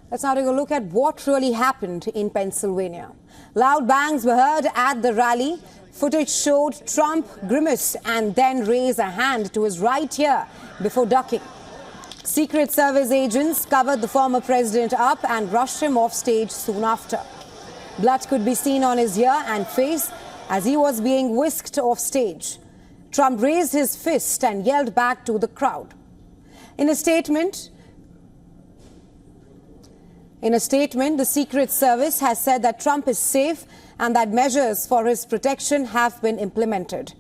Let's now take a look at what really happened in Pennsylvania. Loud bangs were heard at the rally. Footage showed Trump grimace and then raise a hand to his right ear before ducking. Secret Service agents covered the former president up and rushed him off stage soon after. Blood could be seen on his ear and face as he was being whisked off stage. Trump raised his fist and yelled back to the crowd. In a statement, the Secret Service has said that Trump is safe and that measures for his protection have been implemented.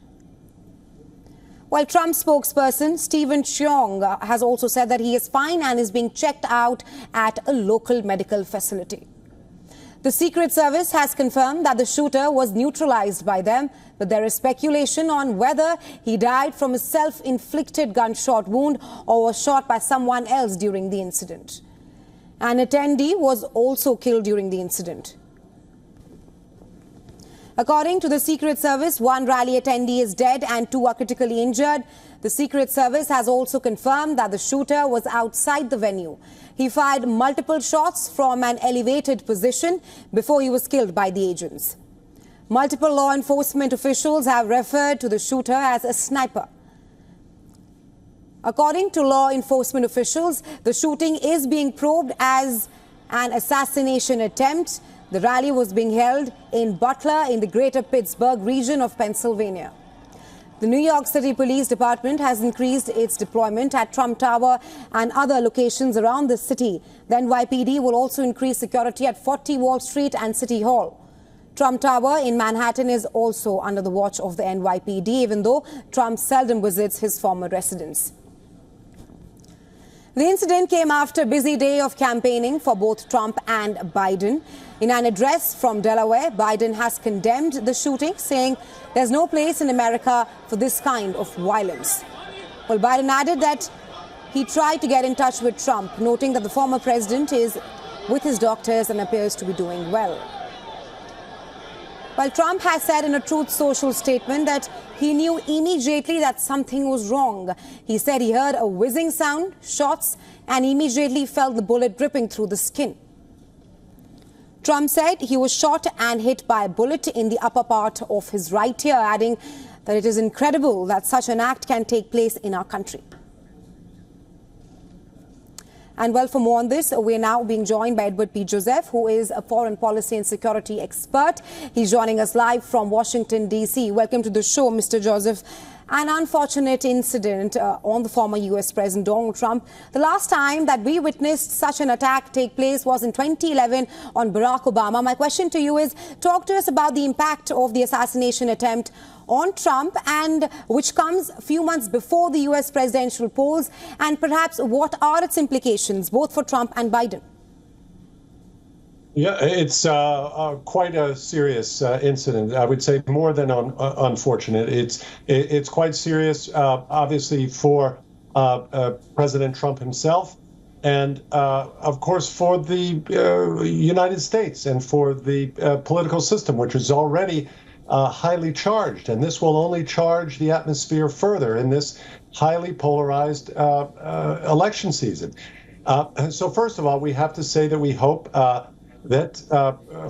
While Trump spokesperson Stephen Cheong has also said that he is fine and is being checked out at a local medical facility. The Secret Service has confirmed that the shooter was neutralized by them, but there is speculation on whether he died from a self-inflicted gunshot wound or was shot by someone else during the incident. An attendee was also killed during the incident. According to the Secret Service, one rally attendee is dead and 2 are critically injured. The Secret Service has also confirmed that the shooter was outside the venue. He fired multiple shots from an elevated position before he was killed by the agents. Multiple law enforcement officials have referred to the shooter as a sniper. According to law enforcement officials, the shooting is being probed as an assassination attempt. The rally was being held in Butler in the greater Pittsburgh region of Pennsylvania. The New York City Police Department has increased its deployment at Trump Tower and other locations around the city. The NYPD will also increase security at 40 Wall Street and City Hall. Trump Tower in Manhattan is also under the watch of the NYPD, even though Trump seldom visits his former residence. The incident came after a busy day of campaigning for both Trump and Biden. In an address from Delaware, Biden has condemned the shooting, saying there's no place in America for this kind of violence. Well, Biden added that he tried to get in touch with Trump, noting that the former president is with his doctors and appears to be doing well. While Trump has said in a Truth Social statement that he knew immediately that something was wrong. He said he heard a whizzing sound, shots, and immediately felt the bullet dripping through the skin. Trump said he was shot and hit by a bullet in the upper part of his right ear, adding that it is incredible that such an act can take place in our country. And well, for more on this, we're now being joined by Edward P. Joseph, who is a foreign policy and security expert. He's joining us live from Washington, D.C. Welcome to the show, Mr. Joseph. An unfortunate incident on the former U.S. President Donald Trump. The last time that we witnessed such an attack take place was in 2011 on Barack Obama. My question to you is, talk to us about the impact of the assassination attempt on Trump, and which comes a few months before the U.S. presidential polls, and perhaps what are its implications both for Trump and Biden? Yeah, it's quite a serious incident. I would say more than unfortunate. It's quite serious, obviously, for President Trump himself, and of course for the United States and for the political system, which is already highly charged. And this will only charge the atmosphere further in this highly polarized election season. So first of all, we have to say that we hope that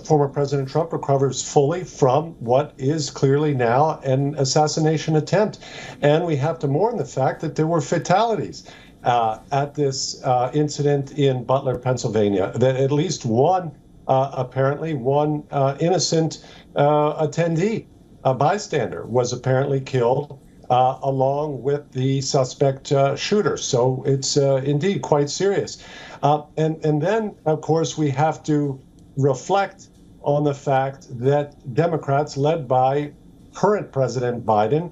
former President Trump recovers fully from what is clearly now an assassination attempt. And we have to mourn the fact that there were fatalities at this incident in Butler, Pennsylvania, that at least one, apparently one innocent attendee, a bystander, was apparently killed along with the suspect shooter. So it's indeed quite serious. And then, of course, we have to reflect on the fact that Democrats, led by current President Biden,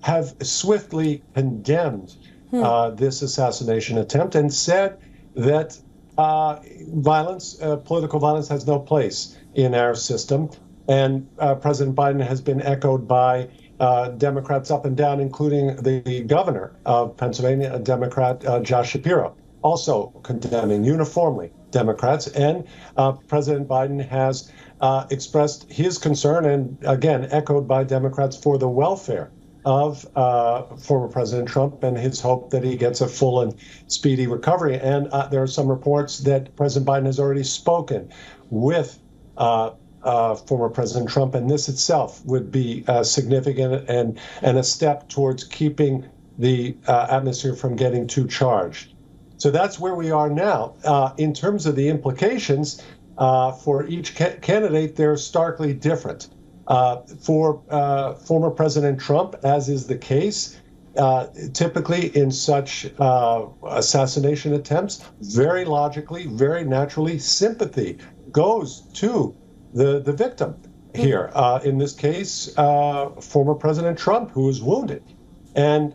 have swiftly condemned this assassination attempt and said that political violence has no place in our system. And President Biden has been echoed by Democrats up and down, including the governor of Pennsylvania, a Democrat, Josh Shapiro, also condemning uniformly Democrats. And President Biden has expressed his concern, and again, echoed by Democrats, for the welfare of former President Trump and his hope that he gets a full and speedy recovery. And there are some reports that President Biden has already spoken with former President Trump, and this itself would be significant and a step towards keeping the atmosphere from getting too charged. So that's where we are now. In terms of the implications for each candidate, they're starkly different. For former President Trump, as is the case, typically in such assassination attempts, very logically, very naturally, sympathy goes to the victim here. In this case, former President Trump, who was wounded. And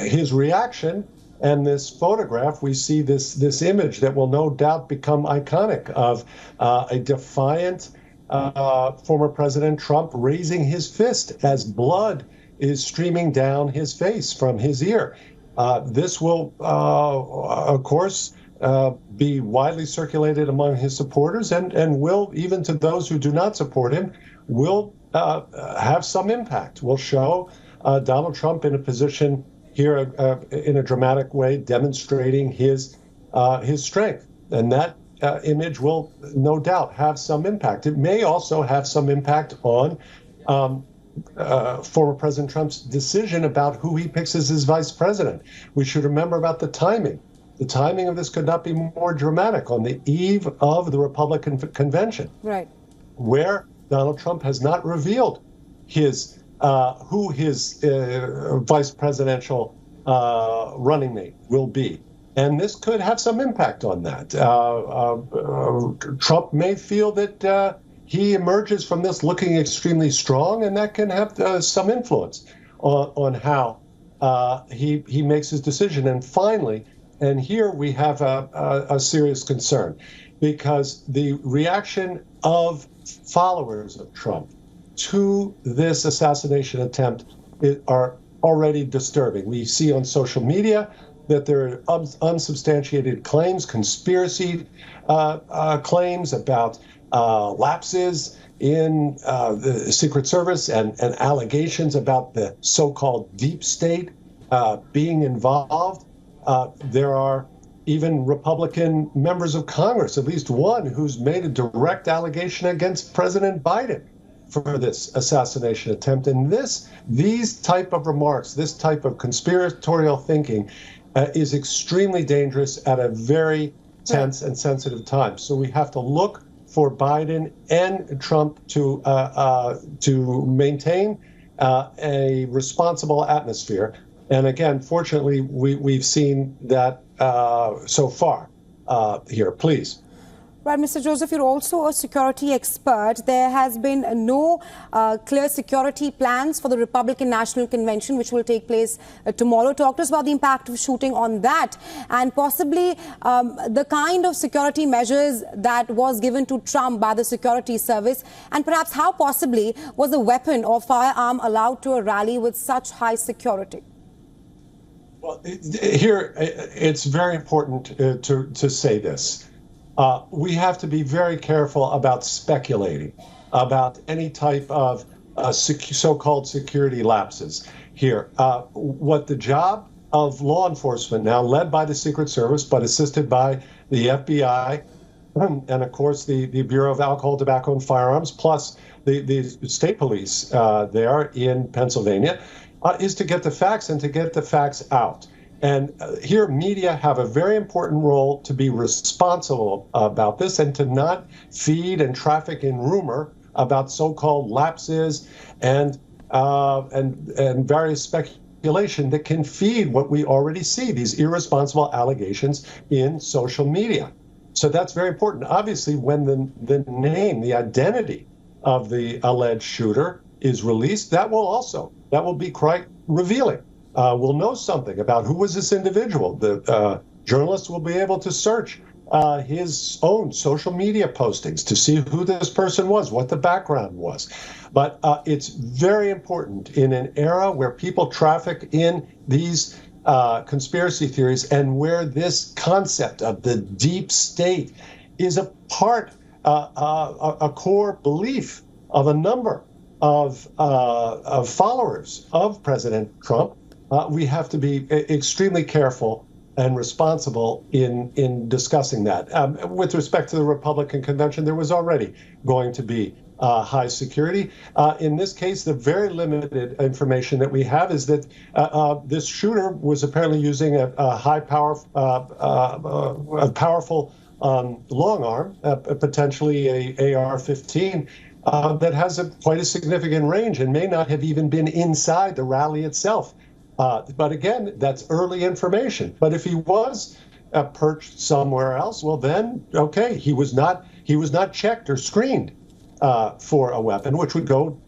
his reaction and this photograph, we see this image that will no doubt become iconic of a defiant former President Trump raising his fist as blood is streaming down his face from his ear. This will, of course, be widely circulated among his supporters and will, even to those who do not support him, will have some impact, will show Donald Trump in a position here in a dramatic way, demonstrating his strength. And that image will no doubt have some impact. It may also have some impact on former President Trump's decision about who he picks as his vice president. We should remember about the timing. The timing of this could not be more dramatic on the eve of the Republican convention, right, where Donald Trump has not revealed his who his vice presidential running mate will be. And this could have some impact on that. Trump may feel that he emerges from this looking extremely strong, and that can have some influence on how he makes his decision. And finally, and here we have a serious concern, because the reaction of followers of Trump to this assassination attempt are already disturbing. We see on social media that there are unsubstantiated claims, conspiracy claims about lapses in the Secret Service and allegations about the so-called deep state being involved. There are even Republican members of Congress, at least one, who's made a direct allegation against President Biden for this assassination attempt. And these type of remarks, this type of conspiratorial thinking is extremely dangerous at a very tense and sensitive time. So we have to look for Biden and Trump to maintain a responsible atmosphere. And again, fortunately, we've seen that so far here. Please. Right, Mr. Joseph, you're also a security expert. There has been no clear security plans for the Republican National Convention, which will take place tomorrow. Talk to us about the impact of shooting on that, and possibly the kind of security measures that was given to Trump by the security service, and perhaps how possibly was a weapon or firearm allowed to a rally with such high security? Well, here, it's very important to say this. We have to be very careful about speculating about any type of so-called security lapses here. What the job of law enforcement, now led by the Secret Service, but assisted by the FBI, and of course the Bureau of Alcohol, Tobacco, and Firearms, plus the state police there in Pennsylvania, is to get the facts and to get the facts out. And here, media have a very important role to be responsible about this and to not feed and traffic in rumor about so-called lapses and various speculation that can feed what we already see, these irresponsible allegations in social media. So that's very important. Obviously, when the name, the identity of the alleged shooter is released, that will be quite revealing. We'll know something about who was this individual. The journalists will be able to search his own social media postings to see who this person was, what the background was. But it's very important in an era where people traffic in these conspiracy theories and where this concept of the deep state is a part, a core belief of a number of followers of President Trump, we have to be extremely careful and responsible in discussing that. With respect to the Republican convention, there was already going to be high security. In this case, the very limited information that we have is that this shooter was apparently using a powerful long arm, potentially a AR-15, that has quite a significant range and may not have even been inside the rally itself. But again, that's early information. But if he was perched somewhere else, well, then, okay, he was not checked or screened for a weapon, which would go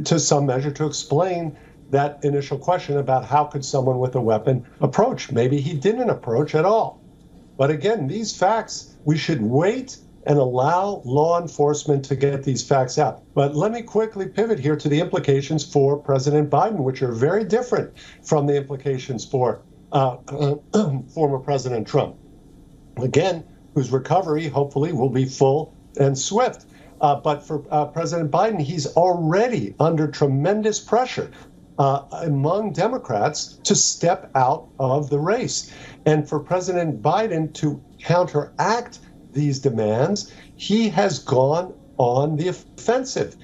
to some measure to explain that initial question about how could someone with a weapon approach. Maybe he didn't approach at all. But again, these facts, we should wait and allow law enforcement to get these facts out. But let me quickly pivot here to the implications for President Biden, which are very different from the implications for former President Trump. Again, whose recovery hopefully will be full and swift. But for President Biden, he's already under tremendous pressure among Democrats to step out of the race. And for President Biden to counteract these demands, he has gone on the offensive.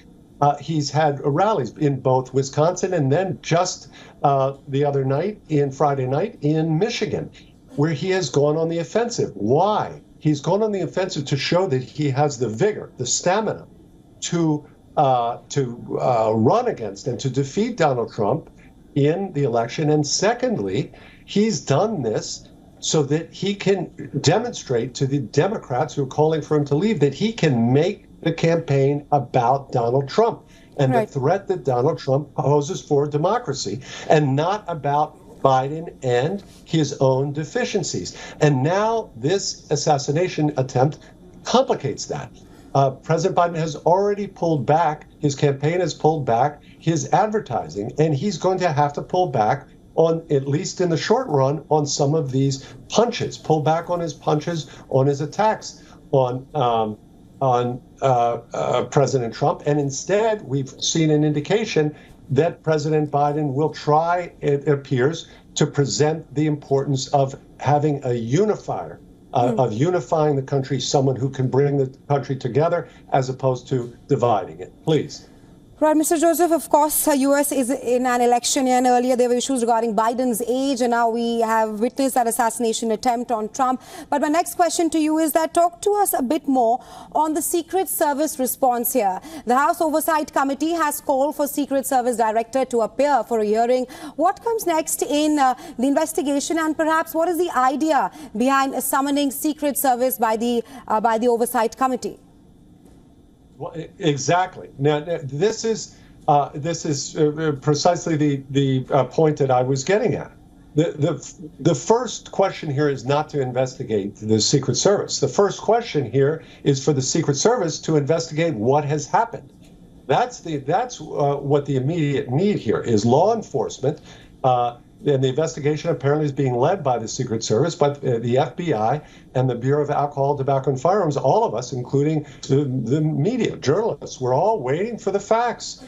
He's had rallies in both Wisconsin and then just the other night, Friday night, in Michigan, where he has gone on the offensive. Why? He's gone on the offensive to show that he has the vigor, the stamina to run against and to defeat Donald Trump in the election. And secondly, he's done this so that he can demonstrate to the Democrats who are calling for him to leave that he can make the campaign about Donald Trump and the threat that Donald Trump poses for democracy, and not about Biden and his own deficiencies. And now this assassination attempt complicates that. President Biden has already pulled back, his campaign has pulled back his advertising, and he's going to have to pull back on, at least in the short run, on some of these punches, pull back on his punches, on his attacks on President Trump. And instead, we've seen an indication that President Biden will try, it appears, to present the importance of having a unifier, of unifying the country, someone who can bring the country together as opposed to dividing it. Please. Right, Mr. Joseph, of course, U.S. is in an election year, and earlier there were issues regarding Biden's age, and now we have witnessed that assassination attempt on Trump. But my next question to you is that talk to us a bit more on the Secret Service response here. The House Oversight Committee has called for Secret Service Director to appear for a hearing. What comes next in the investigation, and perhaps what is the idea behind summoning Secret Service by the Oversight Committee? Well, exactly. Now, this is precisely the point that I was getting at. The first question here is not to investigate the Secret Service. The first question here is for the Secret Service to investigate what has happened. That's what the immediate need here is. Law enforcement. And the investigation apparently is being led by the Secret Service, but the FBI and the Bureau of Alcohol, Tobacco, and Firearms, all of us, including the media, journalists, we're all waiting for the facts.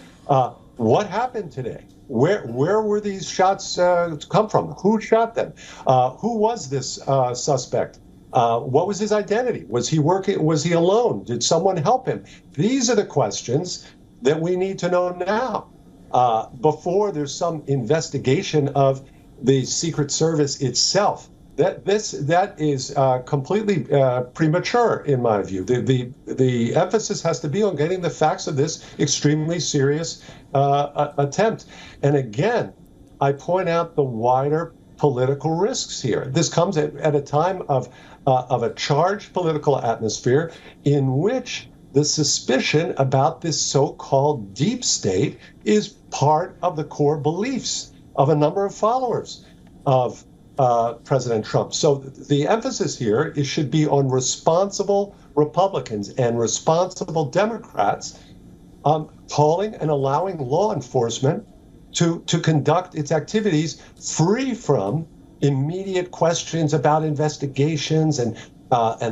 What happened today? Where were these shots come from? Who shot them? Who was this suspect? What was his identity? Was he working? Was he alone? Did someone help him? These are the questions that we need to know now. Before there's some investigation of the Secret Service itself. That is completely premature, in my view. The emphasis has to be on getting the facts of this extremely serious attempt. And again, I point out the wider political risks here. This comes at a time of a charged political atmosphere in which the suspicion about this so-called deep state is part of the core beliefs of a number of followers of President Trump. So the emphasis here should be on responsible Republicans and responsible Democrats calling and allowing law enforcement to conduct its activities free from immediate questions about investigations and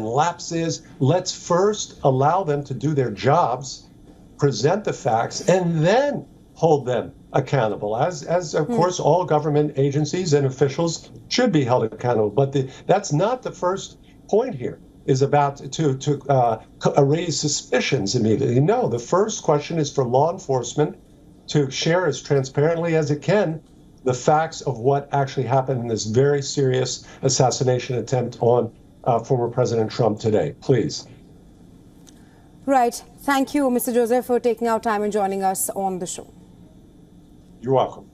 lapses. Let's first allow them to do their jobs present the facts, and then hold them accountable, as of course all government agencies and officials should be held accountable. But that's not the first point here, is about to raise suspicions immediately. No, the first question is for law enforcement to share as transparently as it can the facts of what actually happened in this very serious assassination attempt on former President Trump today. Please. Right. Thank you, Mr. Joseph, for taking our time and joining us on the show. You're welcome.